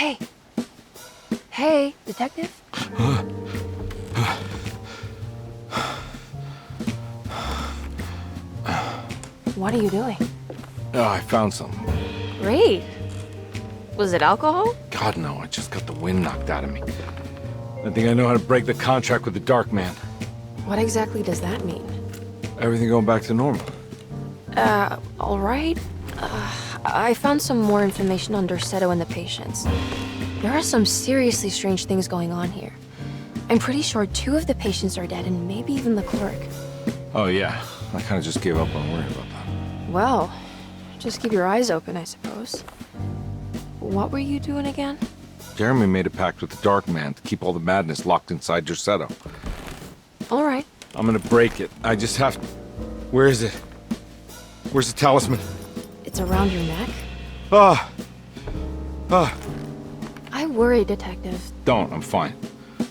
Hey. Hey, detective? What are you doing? Oh, I found something. Great. Was it alcohol? God, no, I just got the wind knocked out of me. I think I know how to break the contract with the Dark Man. What exactly does that mean? Everything going back to normal. All right. I found some more information on Derceto and the patients. There are some seriously strange things going on here. I'm pretty sure 2 of the patients are dead and maybe even the clerk. Oh, yeah. I kind of just gave up on worrying about that. Well, just keep your eyes open, I suppose. What were you doing again? Jeremy made a pact with the Dark Man to keep all the madness locked inside Derceto. All right. I'm gonna break it. I just have to... Where is it? Where's the talisman? It's around your neck? Ah! I worry, Detective. Don't, I'm fine.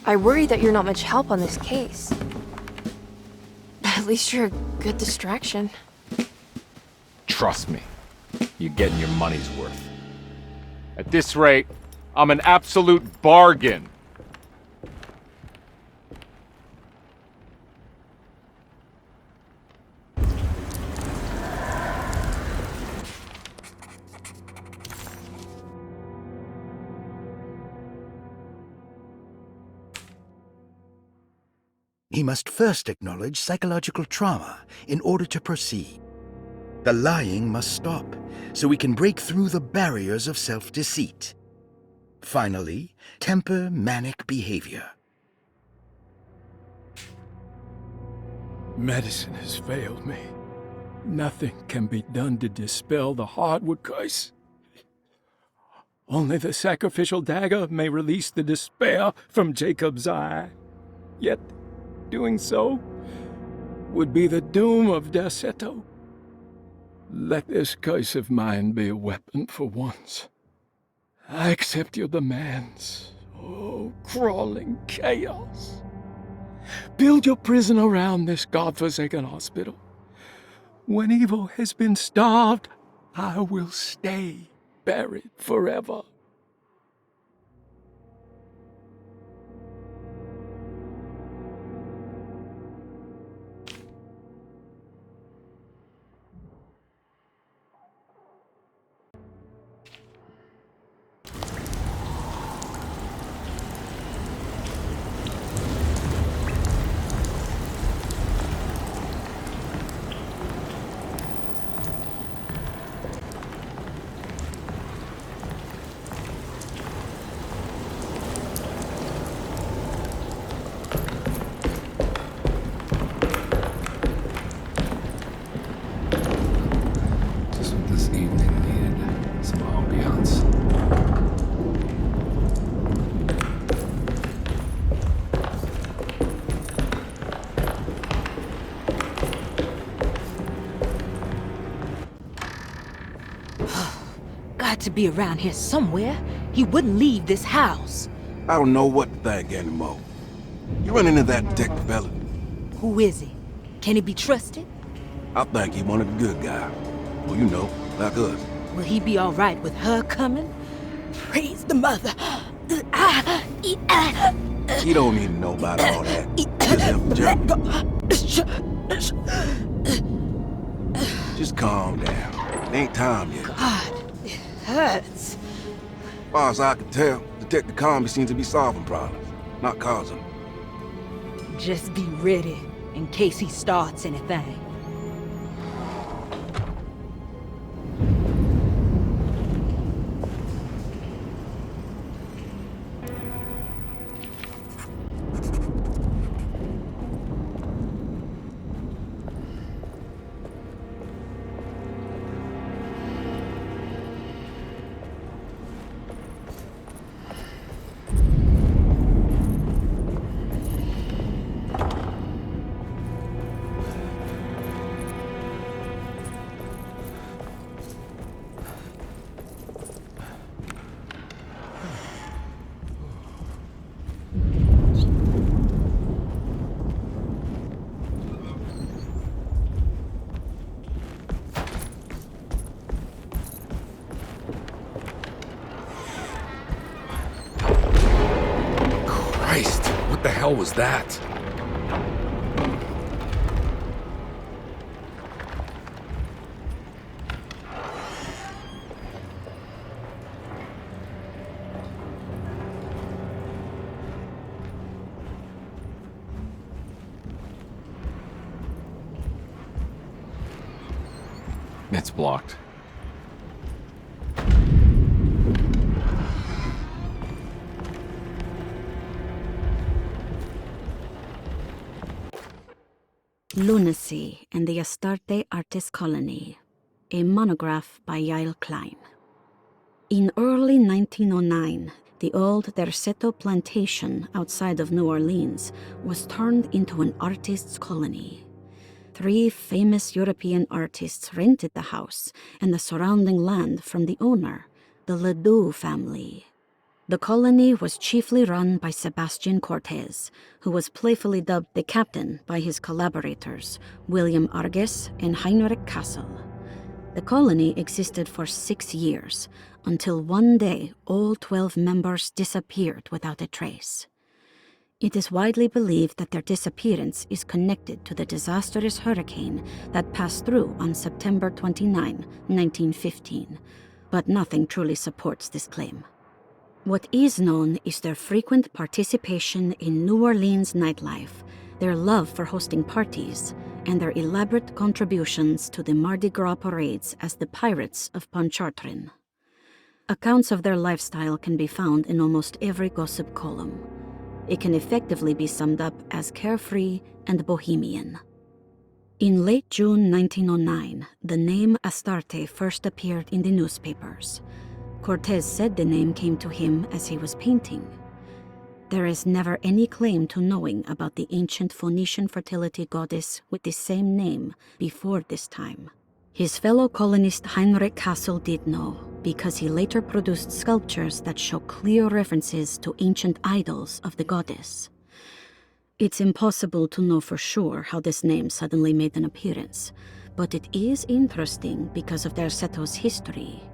I worry that you're not much help on this case. At least you're a good distraction. Trust me. You're getting your money's worth. At this rate, I'm an absolute bargain. He must first acknowledge psychological trauma in order to proceed. The lying must stop, so we can break through the barriers of self-deceit. Finally, temper manic behavior. Medicine has failed me. Nothing can be done to dispel the Hartwood curse. Only the sacrificial dagger may release the despair from Jacob's eye. Yet, doing so would be the doom of Derceto. Let this curse of mine be a weapon for once. I accept your demands, oh, crawling chaos. Build your prison around this godforsaken hospital. When evil has been starved, I will stay buried forever. Just what this evening needed. Some ambiance. Got to be around here somewhere. He wouldn't leave this house. I don't know what to think anymore. You run into that detective fella? Who is he? Can he be trusted? I think he one of the good guys. Well, you know, like us. Will he be all right with her coming? Praise the mother. He don't need to know about all that. Just help Just calm down. It ain't time yet. God, it hurts. As far as I can tell, Detective Carnby seems to be solving problems, not causing them. Just be ready in case he starts anything. What the hell was that? It's blocked. Lunacy and the Astarte Artist Colony, a monograph by Yael Klein. In early 1909, the old Derceto plantation outside of New Orleans was turned into an artist's colony. 3 famous European artists rented the house and the surrounding land from the owner, the Ledoux family. The colony was chiefly run by Sebastian Cortez, who was playfully dubbed the captain by his collaborators, William Arges and Heinrich Kassel. The colony existed for 6 years, until one day all 12 members disappeared without a trace. It is widely believed that their disappearance is connected to the disastrous hurricane that passed through on September 29, 1915, but nothing truly supports this claim. What is known is their frequent participation in New Orleans nightlife, their love for hosting parties, and their elaborate contributions to the Mardi Gras parades as the Pirates of Pontchartrain. Accounts of their lifestyle can be found in almost every gossip column. It can effectively be summed up as carefree and bohemian. In late June 1909, the name Astarte first appeared in the newspapers. Cortez said the name came to him as he was painting. There is never any claim to knowing about the ancient Phoenician fertility goddess with the same name before this time. His fellow colonist Heinrich Kassel did know, because he later produced sculptures that show clear references to ancient idols of the goddess. It's impossible to know for sure how this name suddenly made an appearance, but it is interesting because of Derceto's history.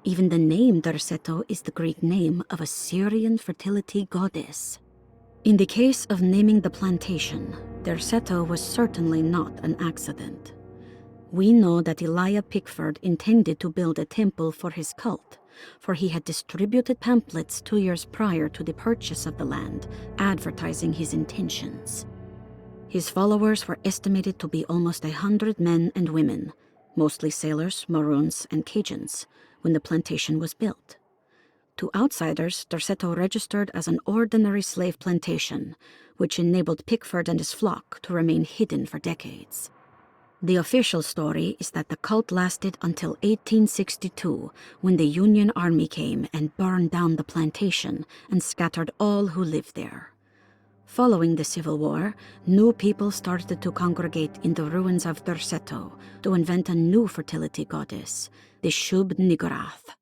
Even the name Derceto is the Greek name of a Syrian fertility goddess. In the case of naming the plantation, Derceto was certainly not an accident. We know that Elijah Pickford intended to build a temple for his cult, for he had distributed pamphlets 2 years prior to the purchase of the land, advertising his intentions. His followers were estimated to be almost 100 men and women, mostly sailors, Maroons, and Cajuns, when the plantation was built. To outsiders, Derceto registered as an ordinary slave plantation, which enabled Pickford and his flock to remain hidden for decades. The official story is that the cult lasted until 1862, when the Union Army came and burned down the plantation and scattered all who lived there. Following the Civil War, new people started to congregate in the ruins of Derceto to invent a new fertility goddess, the Shub-Niggurath.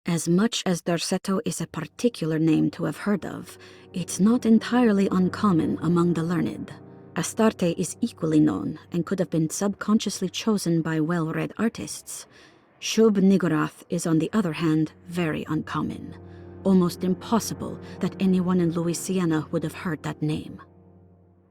As much as Derceto is a particular name to have heard of, it's not entirely uncommon among the learned. Astarte is equally known and could have been subconsciously chosen by well-read artists. Shub-Niggurath is, on the other hand, very uncommon. Almost impossible that anyone in Louisiana would have heard that name.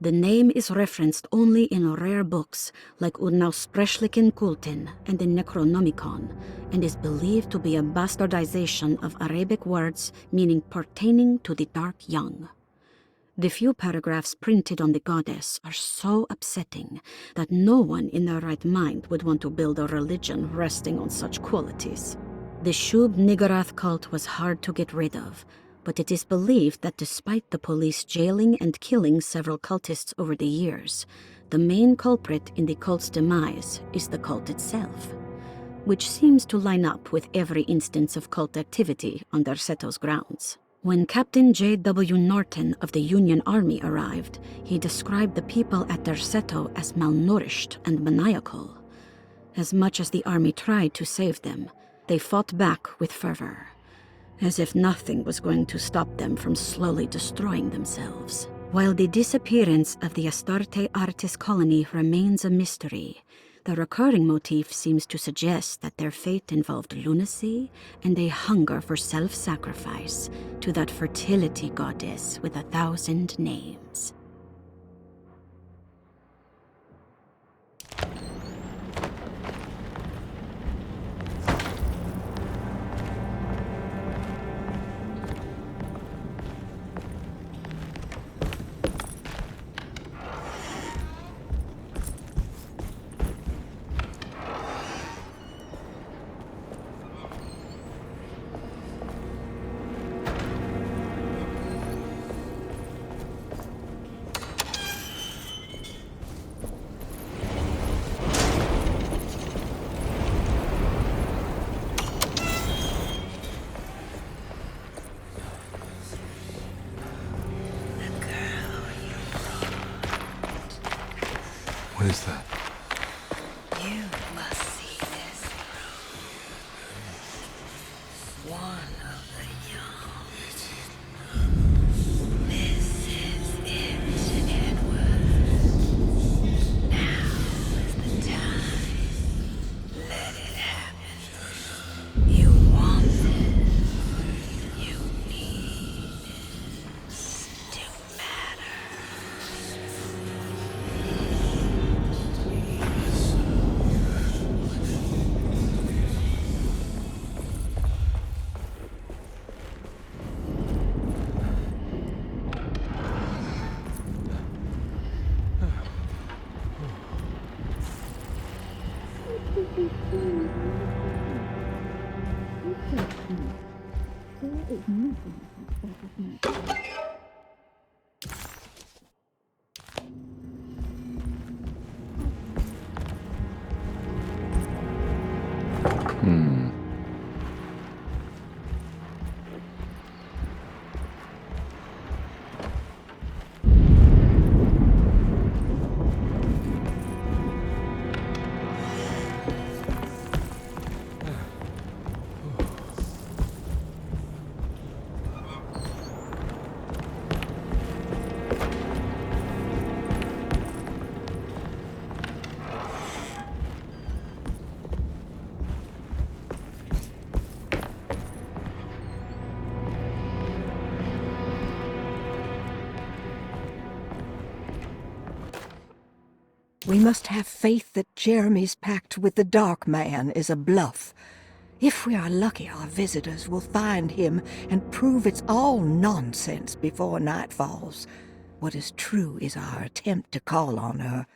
The name is referenced only in rare books like Unaussprechlichen Kulten and the Necronomicon, and is believed to be a bastardization of Arabic words meaning pertaining to the dark young. The few paragraphs printed on the goddess are so upsetting that no one in their right mind would want to build a religion resting on such qualities. The Shub-Niggurath cult was hard to get rid of, but it is believed that despite the police jailing and killing several cultists over the years, the main culprit in the cult's demise is the cult itself, which seems to line up with every instance of cult activity on Derceto's grounds. When Captain J.W. Norton of the Union Army arrived, he described the people at Derceto as malnourished and maniacal. As much as the army tried to save them, they fought back with fervor, as if nothing was going to stop them from slowly destroying themselves. While the disappearance of the Astarte Artist Colony remains a mystery, The recurring motif seems to suggest that their fate involved lunacy and a hunger for self-sacrifice to that fertility goddess with 1,000 names. What is that? You must see this. One of the young. This is it, Edward. Now is the time. Let it happen. You want it. You need it to matter. We must have faith that Jeremy's pact with the Dark Man is a bluff. If we are lucky, our visitors will find him and prove it's all nonsense before night falls. What is true is our attempt to call on her.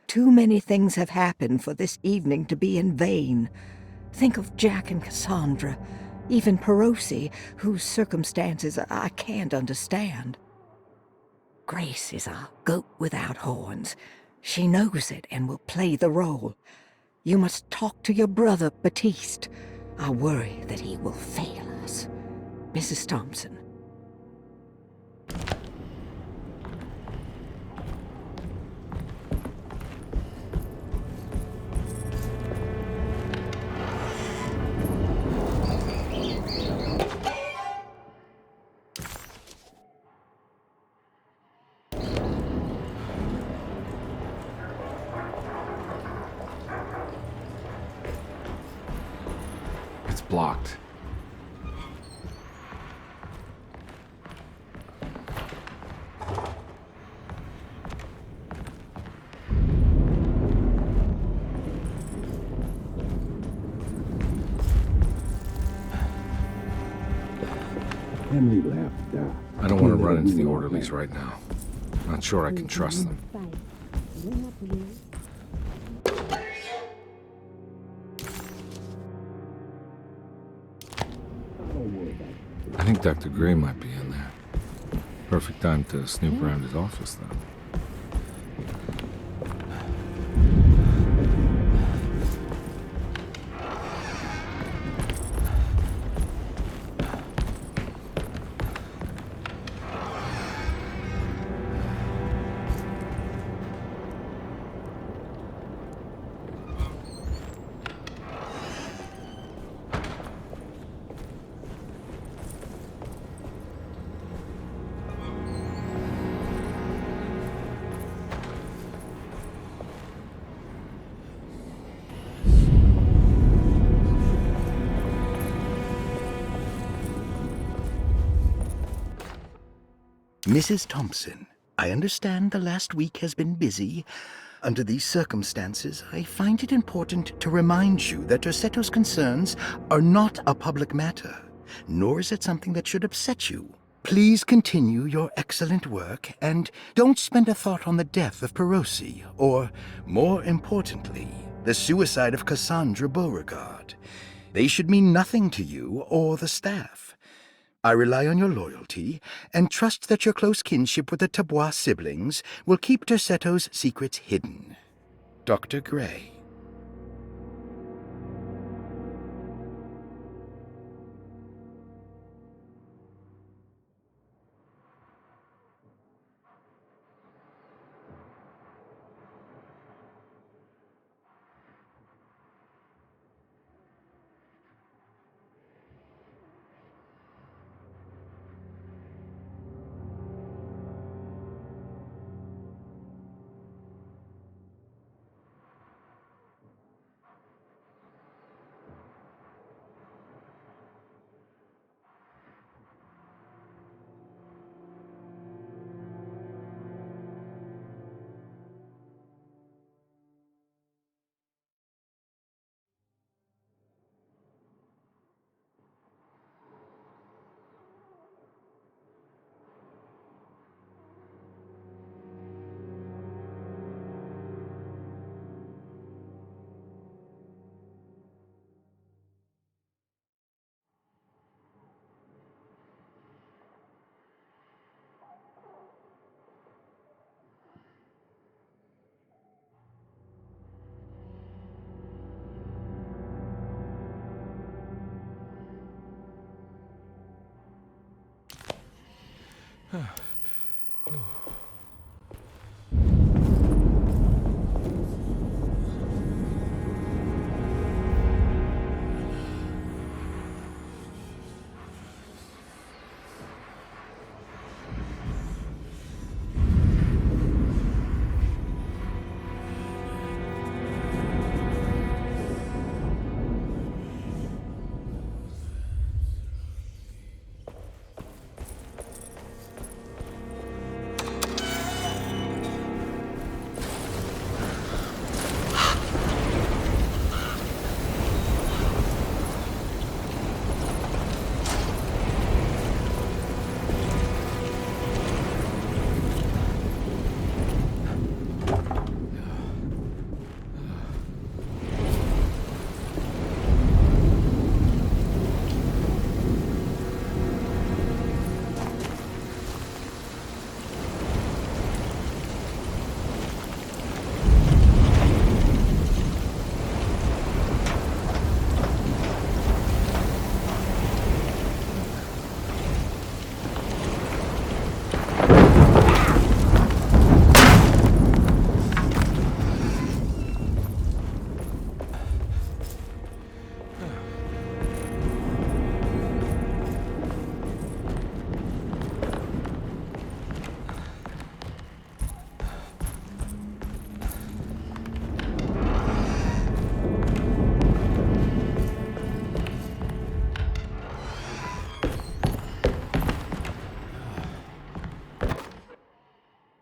Too many things have happened for this evening to be in vain. Think of Jack and Cassandra, even Perosi, whose circumstances I can't understand. Grace is a goat without horns. She knows it and will play the role. You must talk to your brother, Baptiste. I worry that he will fail us. Mrs. Thompson. It's blocked. Emily left. I don't want to run into the orderlies right now. Not sure I can trust them. I think Dr. Gray might be in there. Perfect time to snoop around his office, though. Mrs. Thompson, I understand the last week has been busy. Under these circumstances, I find it important to remind you that Derceto's concerns are not a public matter, nor is it something that should upset you. Please continue your excellent work, and don't spend a thought on the death of Perosi, or, more importantly, the suicide of Cassandra Beauregard. They should mean nothing to you or the staff. I rely on your loyalty, and trust that your close kinship with the Tabois siblings will keep Derceto's secrets hidden. Dr. Gray.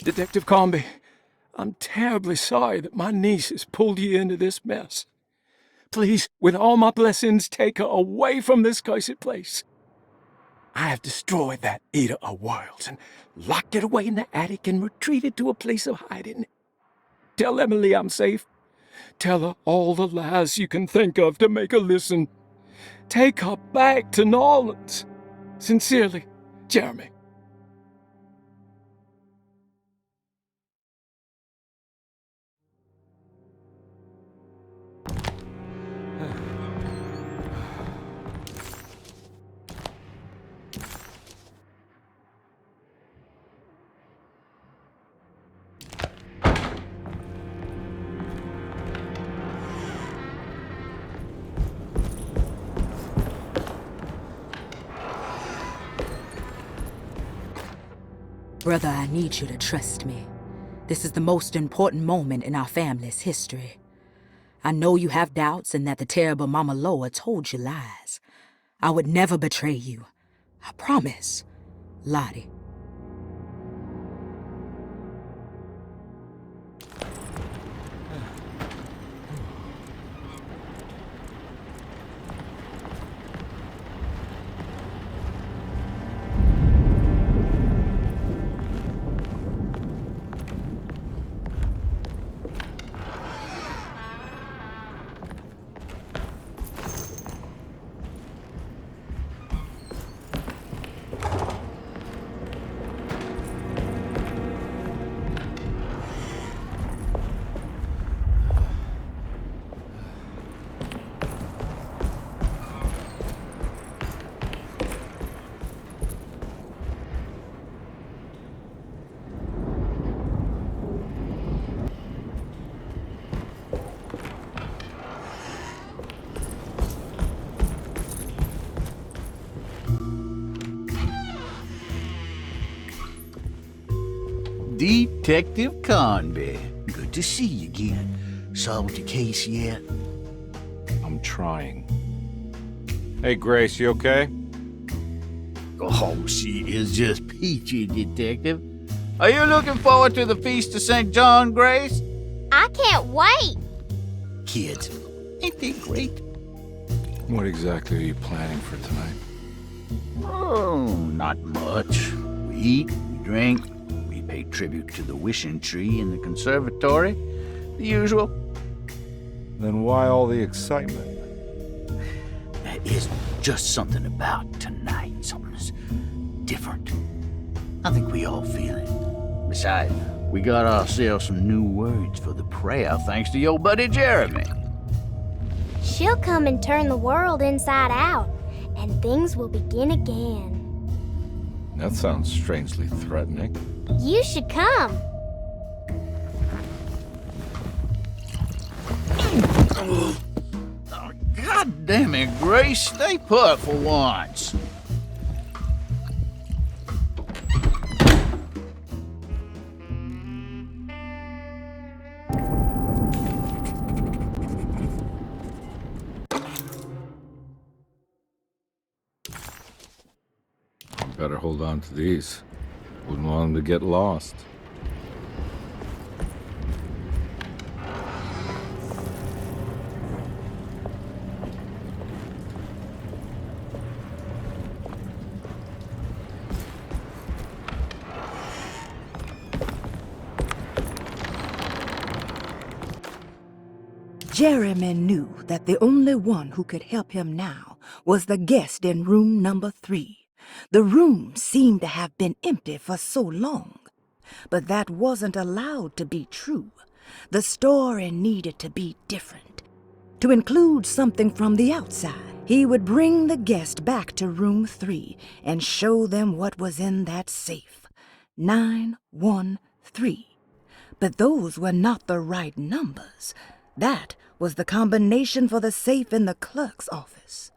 Detective Carnby, I'm terribly sorry that my niece has pulled you into this mess. Please, with all my blessings, take her away from this cursed place. I have destroyed that Eater of Worlds and locked it away in the attic and retreated to a place of hiding. Tell Emily I'm safe. Tell her all the lies you can think of to make her listen. Take her back to New Orleans. Sincerely, Jeremy. Brother, I need you to trust me. This is the most important moment in our family's history. I know you have doubts and that the terrible Mama Loa told you lies. I would never betray you. I promise. Lottie. Detective Carnby. Good to see you again. Solved your case yet? I'm trying. Hey, Grace, you okay? Oh, she is just peachy, Detective. Are you looking forward to the Feast of St. John, Grace? I can't wait. Kids, ain't they great? What exactly are you planning for tonight? Oh, not much. We eat, we drink, we pay tribute to the wishing tree in the conservatory. The usual. Then why all the excitement? There is just something about tonight. Something's different. I think we all feel it. Besides, we got ourselves some new words for the prayer thanks to your buddy Jeremy. She'll come and turn the world inside out, and things will begin again. That sounds strangely threatening. You should come. Oh, God damn it, Grace. Stay put for once. Better hold on to these. Wouldn't want them to get lost. Jeremy knew that the only one who could help him now was the guest in room number 3. The room seemed to have been empty for so long. But that wasn't allowed to be true. The story needed to be different. To include something from the outside, he would bring the guest back to room 3 and show them what was in that safe. 913. But those were not the right numbers. That was the combination for the safe in the clerk's office.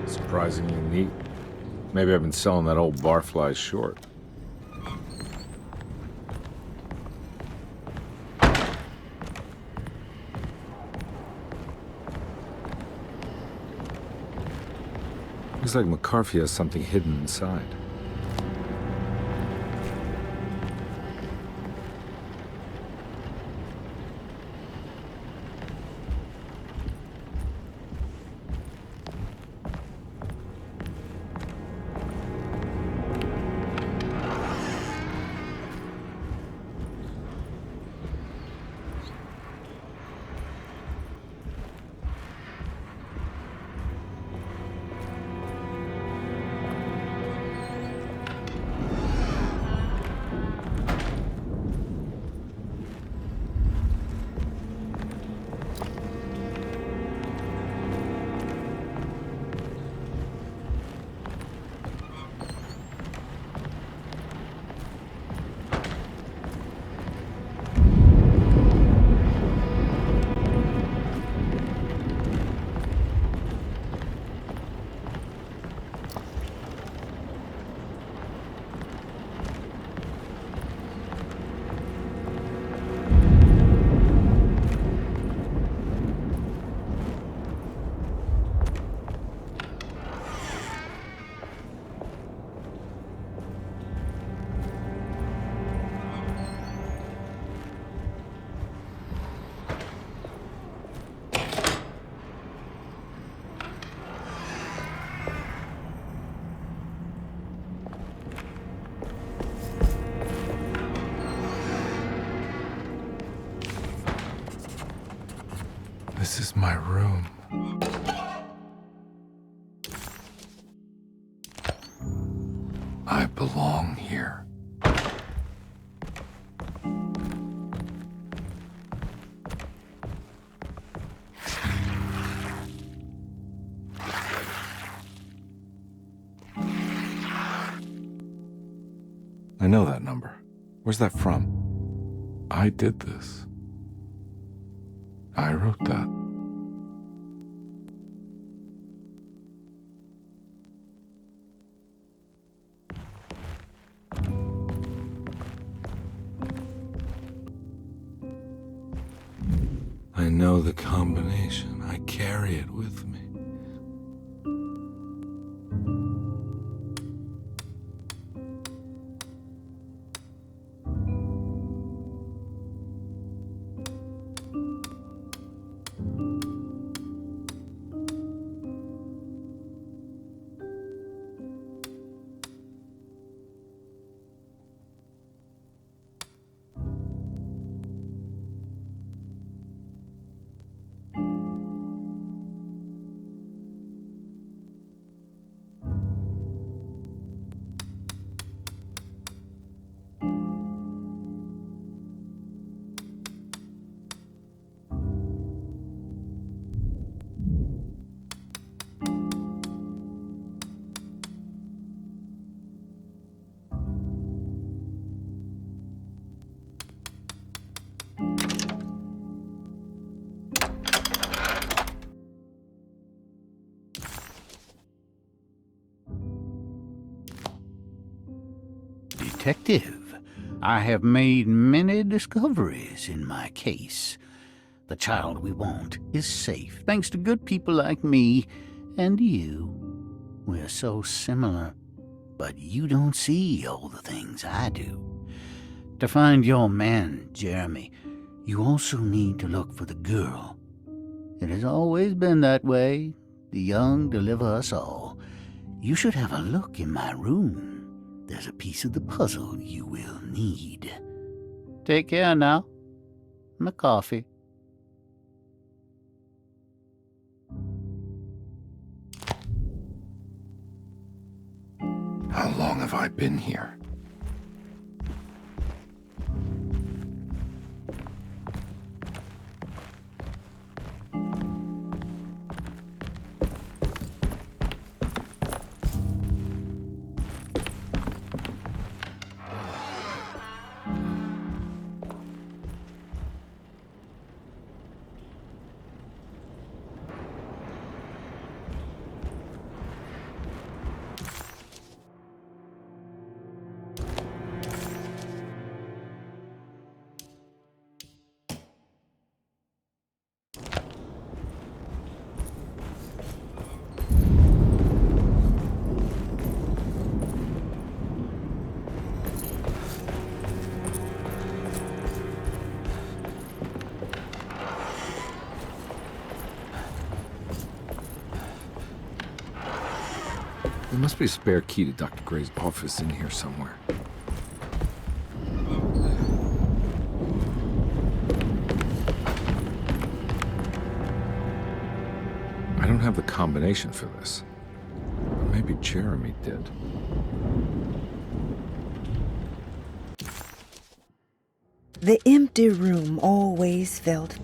Surprisingly neat. Maybe I've been selling that old barfly short. Looks like McCarthy has something hidden inside. my room. I belong here. I know that number. Where's that from? I did this. I wrote that. I know the combination. I carry it with me. Detective, I have made many discoveries in my case. The child we want is safe, thanks to good people like me and you. We're so similar, but you don't see all the things I do. To find your man, Jeremy, you also need to look for the girl. It has always been that way. The young deliver us all. You should have a look in my room. There's a piece of the puzzle you will need. Take care now. My coffee. How long have I been here? There must be a spare key to Dr. Gray's office in here somewhere. I don't have the combination for this. But maybe Jeremy did. The empty room always felt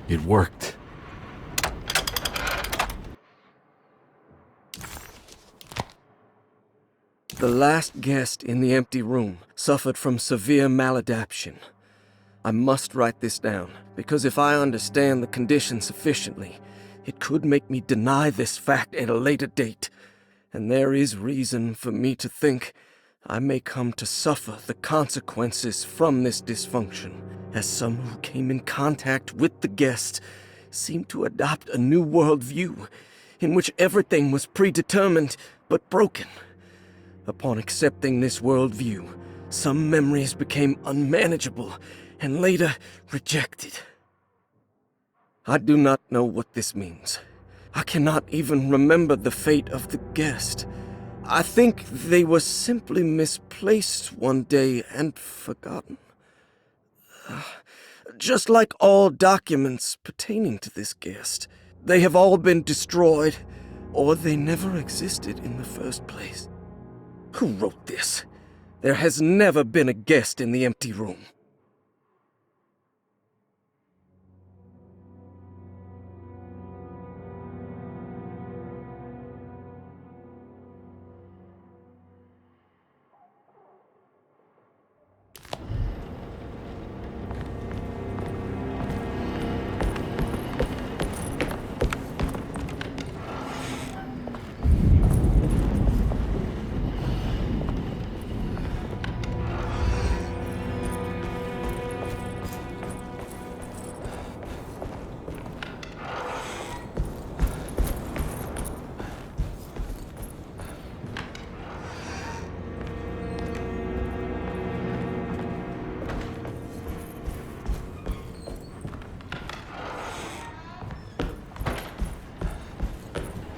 It worked. The last guest in the empty room suffered from severe maladaptation. I must write this down, because if I understand the condition sufficiently, it could make me deny this fact at a later date, and there is reason for me to think I may come to suffer the consequences from this dysfunction, as some who came in contact with the guest seemed to adopt a new worldview in which everything was predetermined but broken. Upon accepting this worldview, some memories became unmanageable and later rejected. I do not know what this means. I cannot even remember the fate of the guest. I think they were simply misplaced one day and forgotten. Just like all documents pertaining to this guest, they have all been destroyed, or they never existed in the first place. Who wrote this? There has never been a guest in the empty room.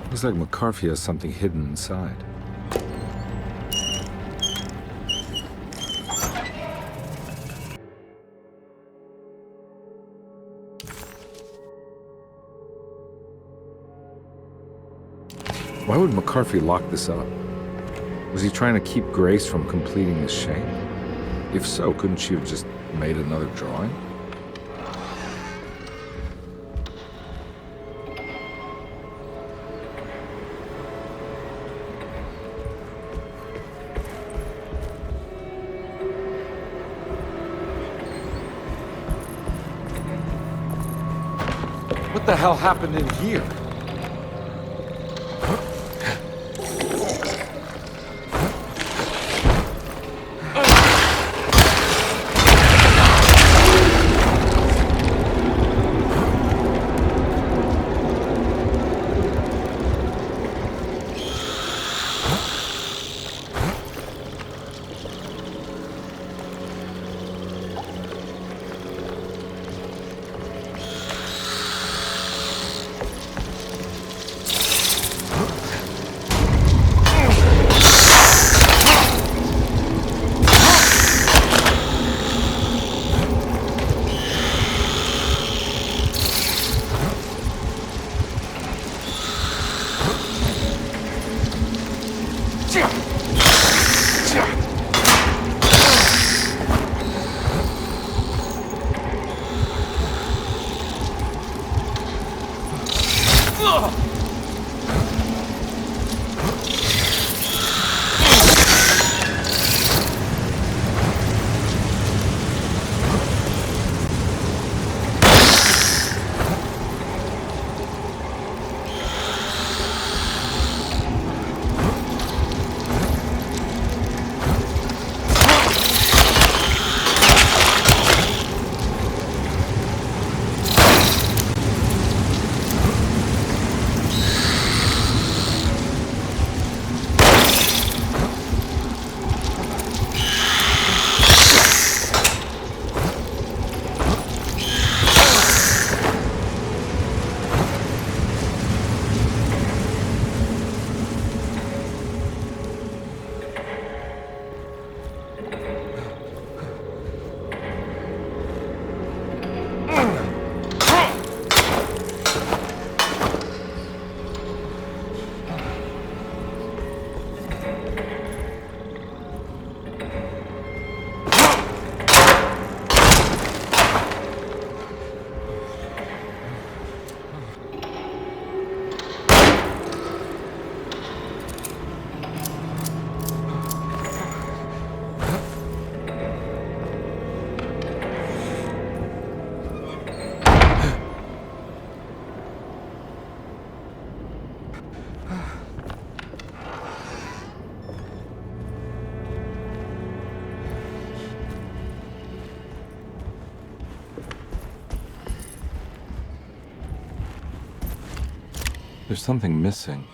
Looks like McCarthy has something hidden inside. Why would McCarthy lock this up? Was he trying to keep Grace from completing the shape? If so, couldn't she have just made another drawing? What the hell happened in here? There's something missing.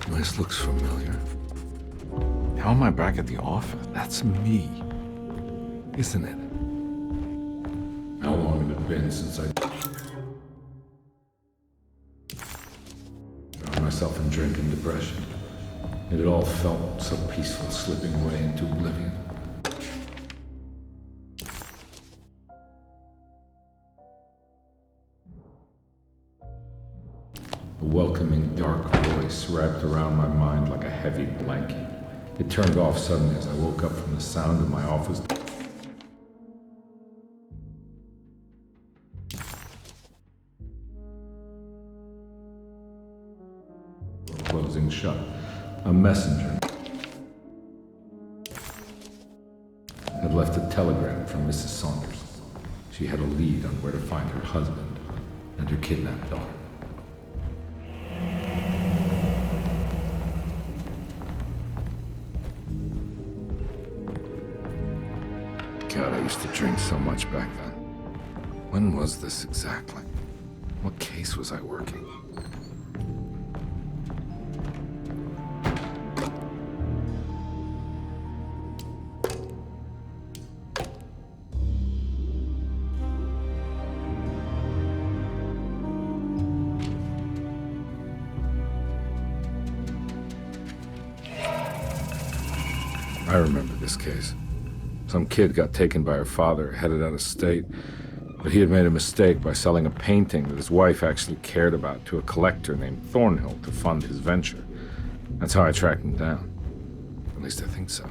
This looks familiar. How am I back at the office? That's me, isn't it? How long had it been since I found myself in drink and depression? It all felt so peaceful, slipping away into oblivion. A welcoming, dark voice wrapped around my mind like a heavy blanket. It turned off suddenly as I woke up from the sound of my office closing shut. A messenger had left a telegram from Mrs. Saunders. She had a lead on where to find her husband and her kidnapped daughter. God, I used to drink so much back then. When was this exactly? What case was I working? I remember this case. Some kid got taken by her father, headed out of state, but he had made a mistake by selling a painting that his wife actually cared about to a collector named Thornhill to fund his venture. That's how I tracked him down. At least I think so.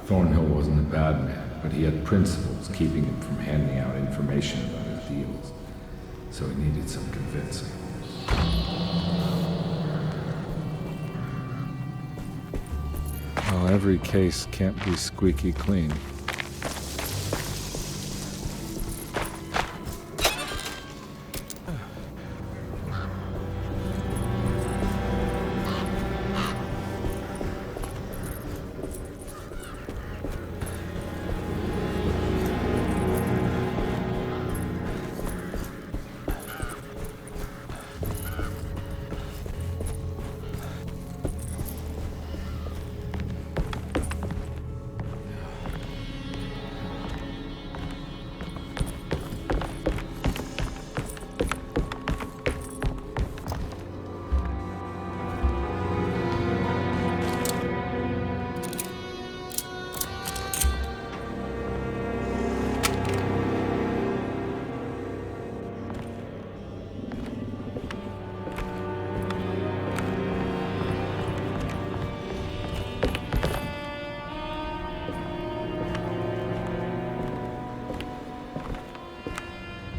Thornhill wasn't a bad man, but he had principles keeping him from handing out information about his deals. So he needed some convincing. Well, every case can't be squeaky clean.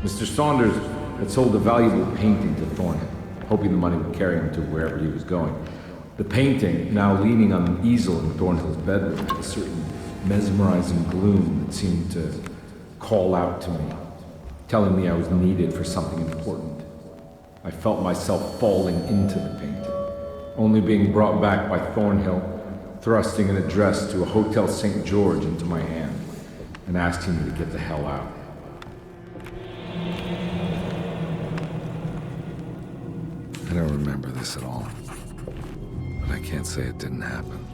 Mr. Saunders had sold a valuable painting to Thornhill, hoping the money would carry him to wherever he was going. The painting, now leaning on an easel in Thornhill's bedroom, had a certain mesmerizing gloom that seemed to call out to me, telling me I was needed for something important. I felt myself falling into the painting, only being brought back by Thornhill, thrusting an address to a Hotel St. George into my hand and asking me to get the hell out. I don't remember this at all, but I can't say it didn't happen.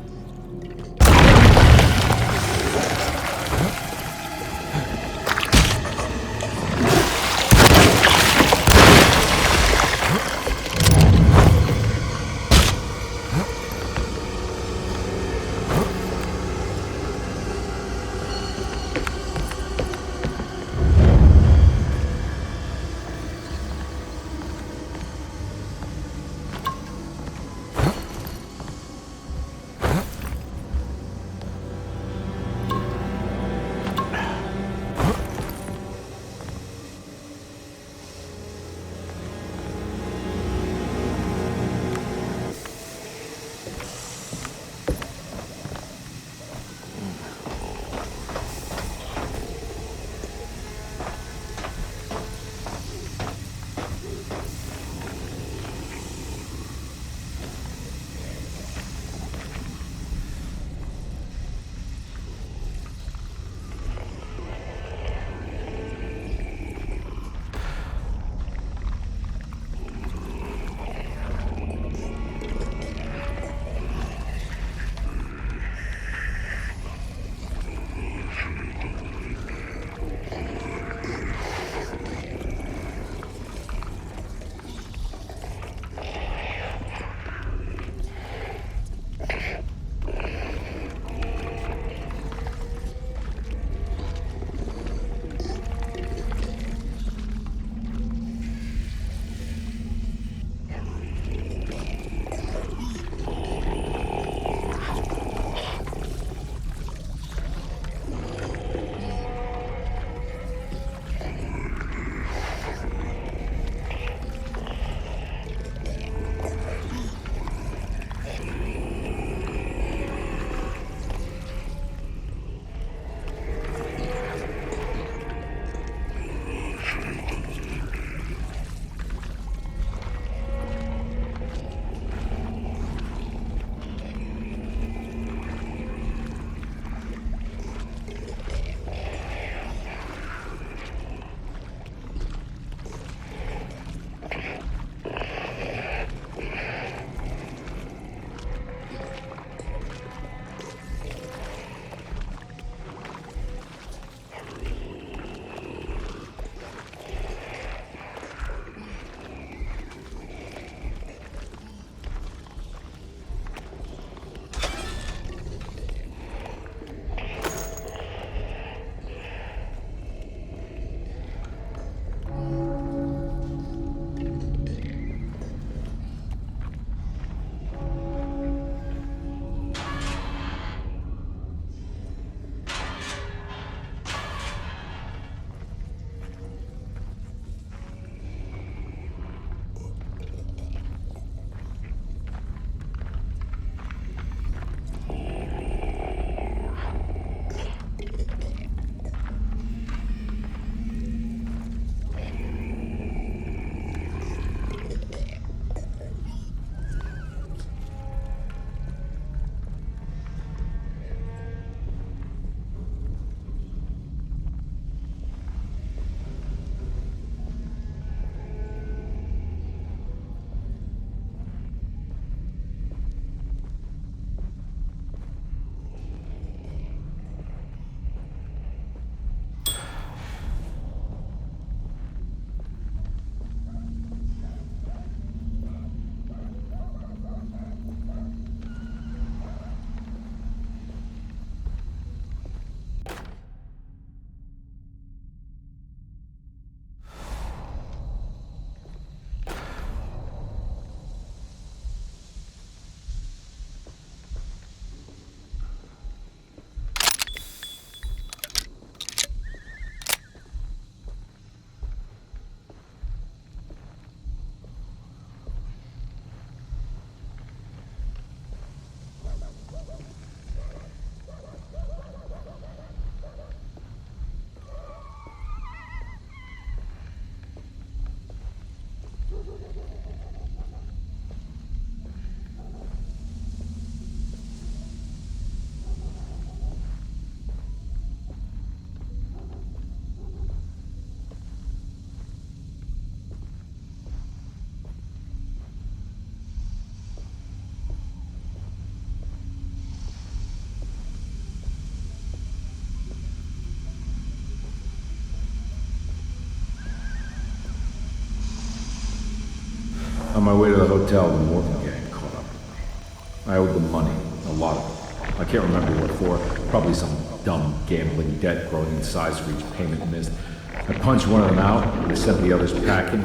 On my way to the hotel, the Morgan gang caught up with me. I owed them money, a lot of it. I can't remember what for, probably some dumb gambling debt growing in size for each payment missed. I punched one of them out, and they sent the others packing.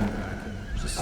Just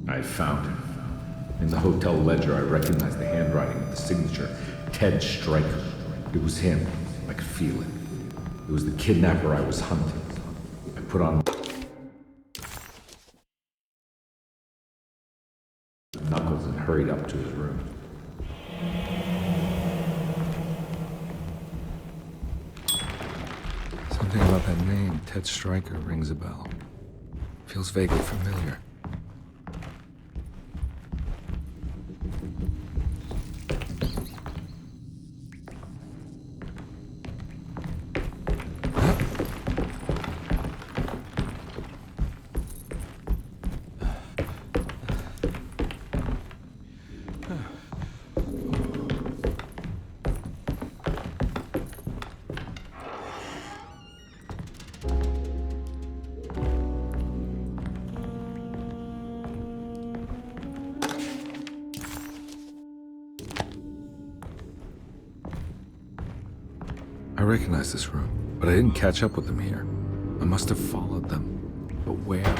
I found him. In the hotel ledger, I recognized the handwriting of the signature, Ted Stryker. It was him. I could feel it. It was the kidnapper I was hunting. I put on knuckles and hurried up to his room. Something about that name, Ted Stryker, rings a bell. Feels vaguely familiar. I recognize this room, but I didn't catch up with them here. I must have followed them. But where?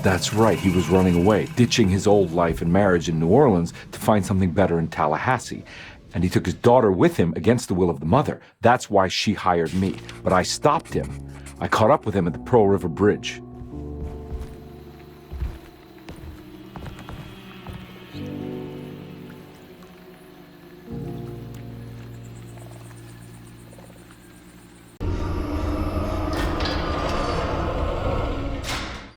That's right, he was running away, ditching his old life and marriage in New Orleans to find something better in Tallahassee. And he took his daughter with him against the will of the mother. That's why she hired me. But I stopped him. I caught up with him at the Pearl River Bridge.